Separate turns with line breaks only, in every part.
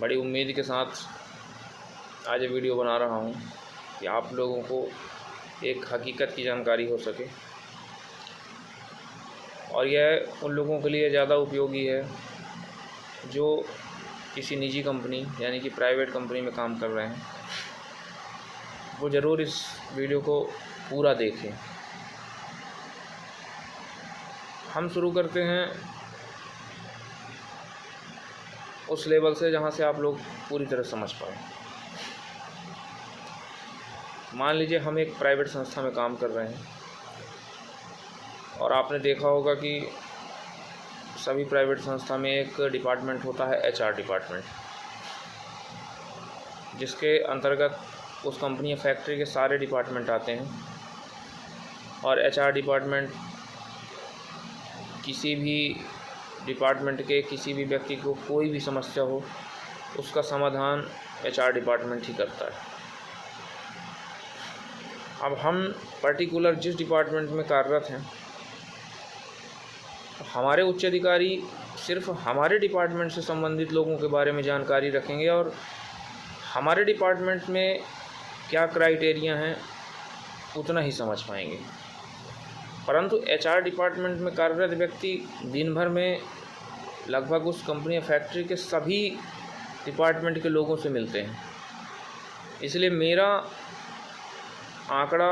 बड़ी उम्मीद के साथ आज ये वीडियो बना रहा हूँ कि आप लोगों को एक हकीकत की जानकारी हो सके, और यह उन लोगों के लिए ज़्यादा उपयोगी है जो किसी निजी कंपनी यानी कि प्राइवेट कंपनी में काम कर रहे हैं। वो ज़रूर इस वीडियो को पूरा देखें। हम शुरू करते हैं उस लेवल से जहाँ से आप लोग पूरी तरह समझ पाएँ। मान लीजिए हम एक प्राइवेट संस्था में काम कर रहे हैं, और आपने देखा होगा कि सभी प्राइवेट संस्था में एक डिपार्टमेंट होता है, HR डिपार्टमेंट, जिसके अंतर्गत उस कंपनी या फैक्ट्री के सारे डिपार्टमेंट आते हैं। और HR डिपार्टमेंट किसी भी डिपार्टमेंट के किसी भी व्यक्ति को कोई भी समस्या हो, उसका समाधान HR डिपार्टमेंट ही करता है। अब हम पर्टिकुलर जिस डिपार्टमेंट में कार्यरत हैं, तो हमारे उच्च अधिकारी सिर्फ हमारे डिपार्टमेंट से संबंधित लोगों के बारे में जानकारी रखेंगे और हमारे डिपार्टमेंट में क्या क्राइटेरिया हैं उतना ही समझ पाएंगे। परंतु HR डिपार्टमेंट में कार्यरत व्यक्ति दिन भर में लगभग उस कंपनी या फैक्ट्री के सभी डिपार्टमेंट के लोगों से मिलते हैं। इसलिए मेरा आंकड़ा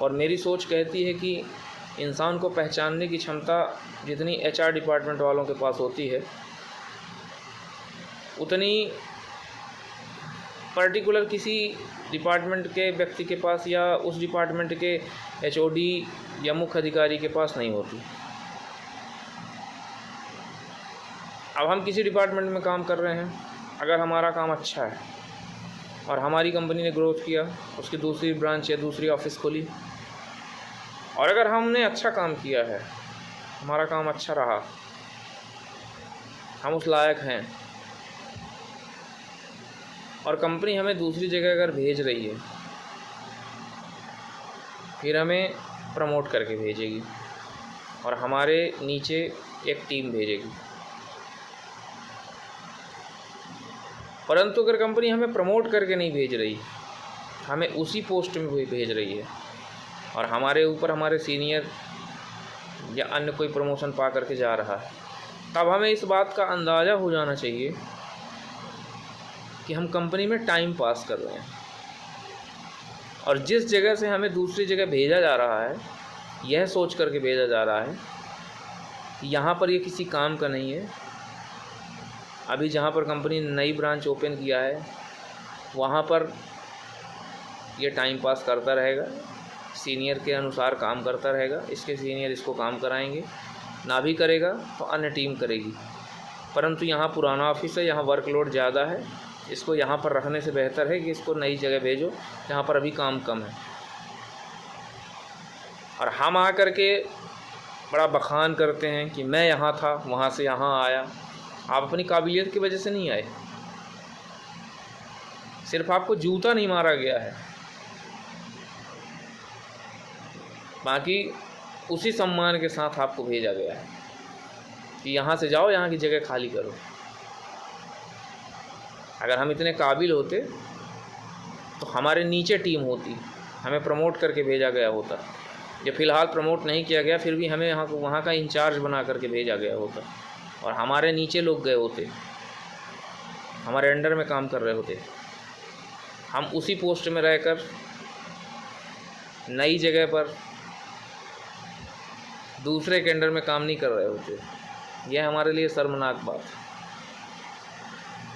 और मेरी सोच कहती है कि इंसान को पहचानने की क्षमता जितनी HR डिपार्टमेंट वालों के पास होती है, उतनी पर्टिकुलर किसी डिपार्टमेंट के व्यक्ति के पास या उस डिपार्टमेंट के HOD या मुख्य अधिकारी के पास नहीं होती। अब हम किसी डिपार्टमेंट में काम कर रहे हैं, अगर हमारा काम अच्छा है और हमारी कंपनी ने ग्रोथ किया, उसकी दूसरी ब्रांच या दूसरी ऑफिस खोली, और अगर हमने अच्छा काम किया है, हमारा काम अच्छा रहा, हम उस लायक हैं, और कंपनी हमें दूसरी जगह अगर भेज रही है, फिर हमें प्रमोट करके भेजेगी और हमारे नीचे एक टीम भेजेगी। परंतु अगर कंपनी हमें प्रमोट करके नहीं भेज रही, हमें उसी पोस्ट में भेज रही है, और हमारे ऊपर हमारे सीनियर या अन्य कोई प्रमोशन पा करके जा रहा है, तब हमें इस बात का अंदाज़ा हो जाना चाहिए कि हम कंपनी में टाइम पास कर रहे हैं। और जिस जगह से हमें दूसरी जगह भेजा जा रहा है, यह सोच करके भेजा जा रहा है कि यहाँ पर ये किसी काम का नहीं है। अभी जहाँ पर कंपनी ने नई ब्रांच ओपन किया है, वहाँ पर ये टाइम पास करता रहेगा, सीनियर के अनुसार काम करता रहेगा, इसके सीनियर इसको काम कराएंगे, ना भी करेगा तो अन्य टीम करेगी। परंतु यहाँ पुराना ऑफिस है, यहाँ वर्कलोड ज़्यादा है, इसको यहाँ पर रखने से बेहतर है कि इसको नई जगह भेजो जहाँ पर अभी काम कम है। और हम आ कर के बड़ा बखान करते हैं कि मैं यहाँ था, वहाँ से यहाँ आया। आप अपनी काबिलियत की वजह से नहीं आए, सिर्फ आपको जूता नहीं मारा गया है, बाकी उसी सम्मान के साथ आपको भेजा गया है कि यहाँ से जाओ, यहाँ की जगह खाली करो। अगर हम इतने काबिल होते तो हमारे नीचे टीम होती, हमें प्रमोट करके भेजा गया होता। ये फ़िलहाल प्रमोट नहीं किया गया, फिर भी हमें वहाँ का इंचार्ज बना करके भेजा गया होता, और हमारे नीचे लोग गए होते, हमारे अंडर में काम कर रहे होते। हम उसी पोस्ट में रहकर नई जगह पर दूसरे के अंडर में काम नहीं कर रहे होते। यह हमारे लिए शर्मनाक बात है।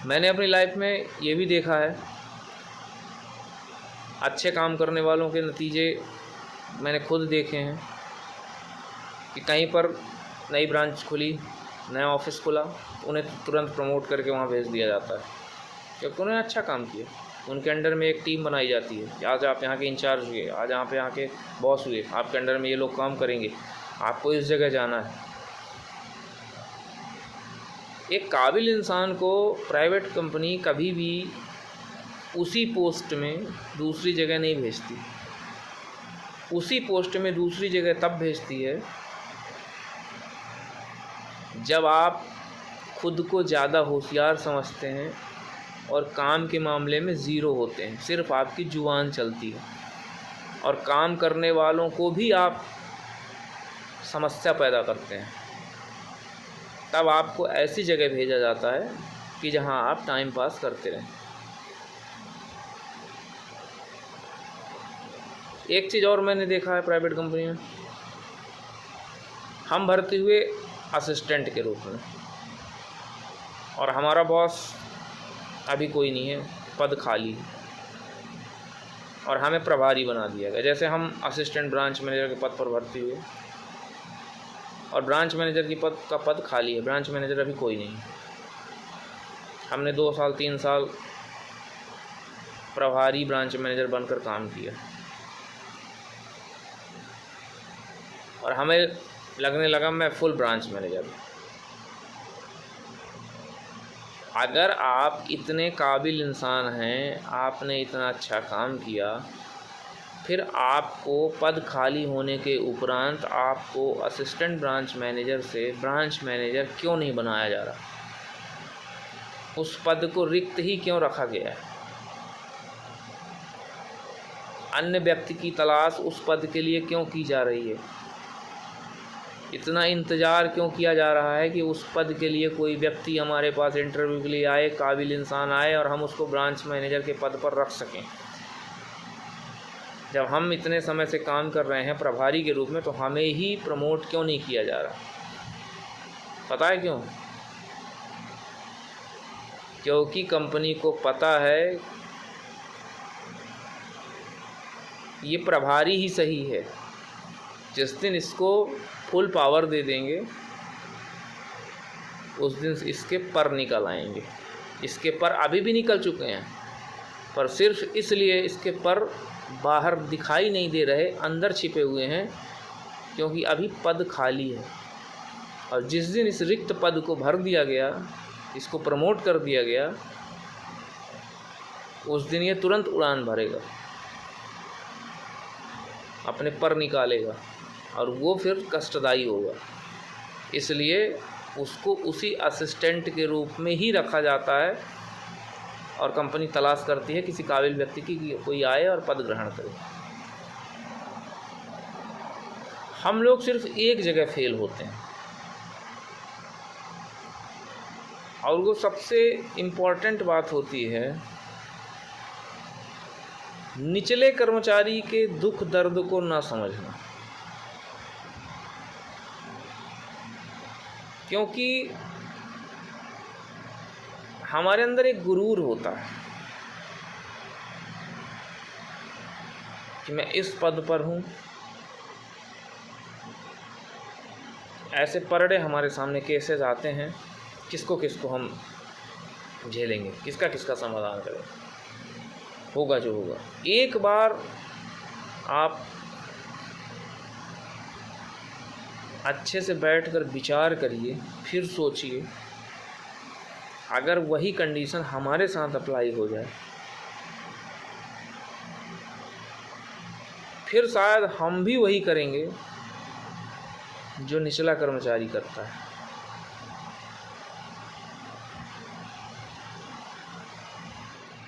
मैंने अपनी लाइफ में ये भी देखा है, अच्छे काम करने वालों के नतीजे मैंने खुद देखे हैं कि कहीं पर नई ब्रांच खुली, नया ऑफिस खुला, उन्हें तुरंत प्रमोट करके वहाँ भेज दिया जाता है, क्योंकि उन्होंने अच्छा काम किया। उनके अंडर में एक टीम बनाई जाती है कि आज आप यहाँ के इंचार्ज हुए, आज यहाँ के बॉस हुए, आपके अंडर में ये लोग काम करेंगे, आपको इस जगह जाना है। एक काबिल इंसान को प्राइवेट कंपनी कभी भी उसी पोस्ट में दूसरी जगह नहीं भेजती। उसी पोस्ट में दूसरी जगह तब भेजती है जब आप खुद को ज़्यादा होशियार समझते हैं और काम के मामले में ज़ीरो होते हैं। सिर्फ आपकी जुबान चलती है और काम करने वालों को भी आप समस्या पैदा करते हैं। तब आपको ऐसी जगह भेजा जाता है कि जहां आप टाइम पास करते रहें। एक चीज़ और मैंने देखा है प्राइवेट कंपनी में, हम भर्ती हुए असिस्टेंट के रूप में और हमारा बॉस अभी कोई नहीं है, पद खाली है और हमें प्रभारी बना दिया गया। जैसे हम असिस्टेंट ब्रांच मैनेजर के पद पर भर्ती हुए और ब्रांच मैनेजर की पद खाली है, ब्रांच मैनेजर अभी कोई नहीं। हमने 2 साल 3 साल प्रभारी ब्रांच मैनेजर बनकर काम किया और हमें लगने लगा मैं फुल ब्रांच मैनेजर हूँ। अगर आप इतने काबिल इंसान हैं, आपने इतना अच्छा काम किया, फिर आपको पद खाली होने के उपरांत आपको असिस्टेंट ब्रांच मैनेजर से ब्रांच मैनेजर क्यों नहीं बनाया जा रहा? उस पद को रिक्त ही क्यों रखा गया है? अन्य व्यक्ति की तलाश उस पद के लिए क्यों की जा रही है? इतना इंतज़ार क्यों किया जा रहा है कि उस पद के लिए कोई व्यक्ति हमारे पास इंटरव्यू के लिए आए, काबिल इंसान आए और हम उसको ब्रांच मैनेजर के पद पर रख सकें? जब हम इतने समय से काम कर रहे हैं प्रभारी के रूप में, तो हमें ही प्रमोट क्यों नहीं किया जा रहा? पता है क्यों? क्योंकि कंपनी को पता है ये प्रभारी ही सही है। जिस दिन इसको फुल पावर दे देंगे उस दिन इसके पर निकल आएंगे। इसके पर अभी भी निकल चुके हैं, पर सिर्फ इसलिए इसके पर बाहर दिखाई नहीं दे रहे, अंदर छिपे हुए हैं, क्योंकि अभी पद खाली है। और जिस दिन इस रिक्त पद को भर दिया गया, इसको प्रमोट कर दिया गया, उस दिन ये तुरंत उड़ान भरेगा, अपने पर निकालेगा और वो फिर कष्टदायी होगा। इसलिए उसको उसी असिस्टेंट के रूप में ही रखा जाता है और कंपनी तलाश करती है किसी काबिल व्यक्ति की कोई आए और पद ग्रहण करे। हम लोग सिर्फ एक जगह फेल होते हैं और वो सबसे इम्पॉर्टेंट बात होती है निचले कर्मचारी के दुख दर्द को ना समझना। क्योंकि हमारे अंदर एक गुरूर होता है कि मैं इस पद पर हूँ। ऐसे परडे हमारे सामने केसेस आते हैं, किसको किसको हम झेलेंगे, किसका किसका समाधान करें, होगा जो होगा। एक बार आप अच्छे से बैठकर विचार करिए, फिर सोचिए, अगर वही कंडीशन हमारे साथ अप्लाई हो जाए, फिर शायद हम भी वही करेंगे जो निचला कर्मचारी करता है।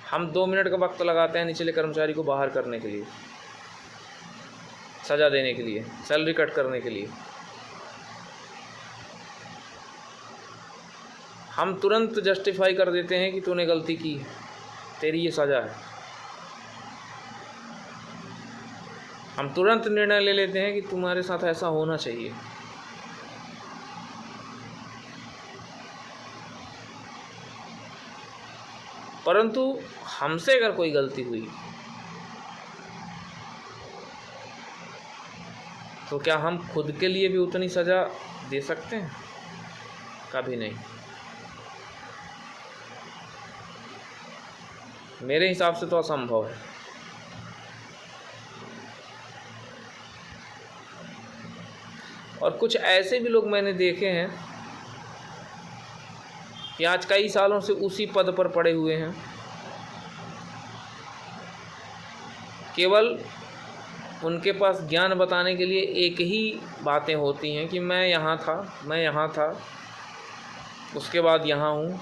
हम 2 मिनट का वक्त लगाते हैं निचले कर्मचारी को बाहर करने के लिए, सज़ा देने के लिए, सैलरी कट करने के लिए। हम तुरंत जस्टिफाई कर देते हैं कि तूने गलती की, तेरी ये सज़ा है। हम तुरंत निर्णय ले लेते हैं कि तुम्हारे साथ ऐसा होना चाहिए। परंतु हमसे अगर कोई गलती हुई तो क्या हम खुद के लिए भी उतनी सज़ा दे सकते हैं? कभी नहीं। मेरे हिसाब से तो असंभव है। और कुछ ऐसे भी लोग मैंने देखे हैं कि आज कई सालों से उसी पद पर पड़े हुए हैं, केवल उनके पास ज्ञान बताने के लिए एक ही बातें होती हैं कि मैं यहाँ था, मैं यहाँ था, उसके बाद यहाँ हूँ,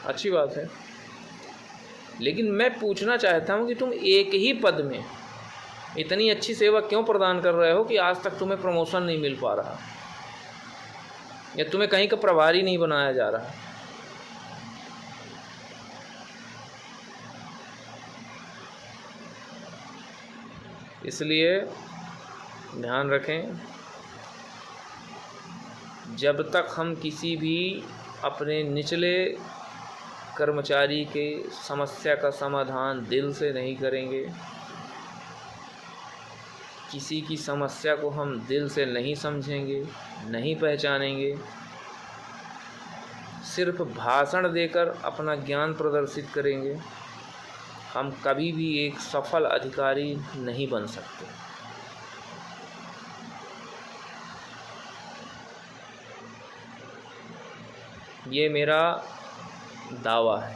अच्छी बात है। लेकिन मैं पूछना चाहता हूँ कि तुम एक ही पद में इतनी अच्छी सेवा क्यों प्रदान कर रहे हो कि आज तक तुम्हें प्रमोशन नहीं मिल पा रहा, या तुम्हें कहीं का प्रभारी नहीं बनाया जा रहा। इसलिए ध्यान रखें, जब तक हम किसी भी अपने निचले कर्मचारी के समस्या का समाधान दिल से नहीं करेंगे, किसी की समस्या को हम दिल से नहीं समझेंगे, नहीं पहचानेंगे, सिर्फ भाषण देकर अपना ज्ञान प्रदर्शित करेंगे, हम कभी भी एक सफल अधिकारी नहीं बन सकते। ये मेरा दावा है।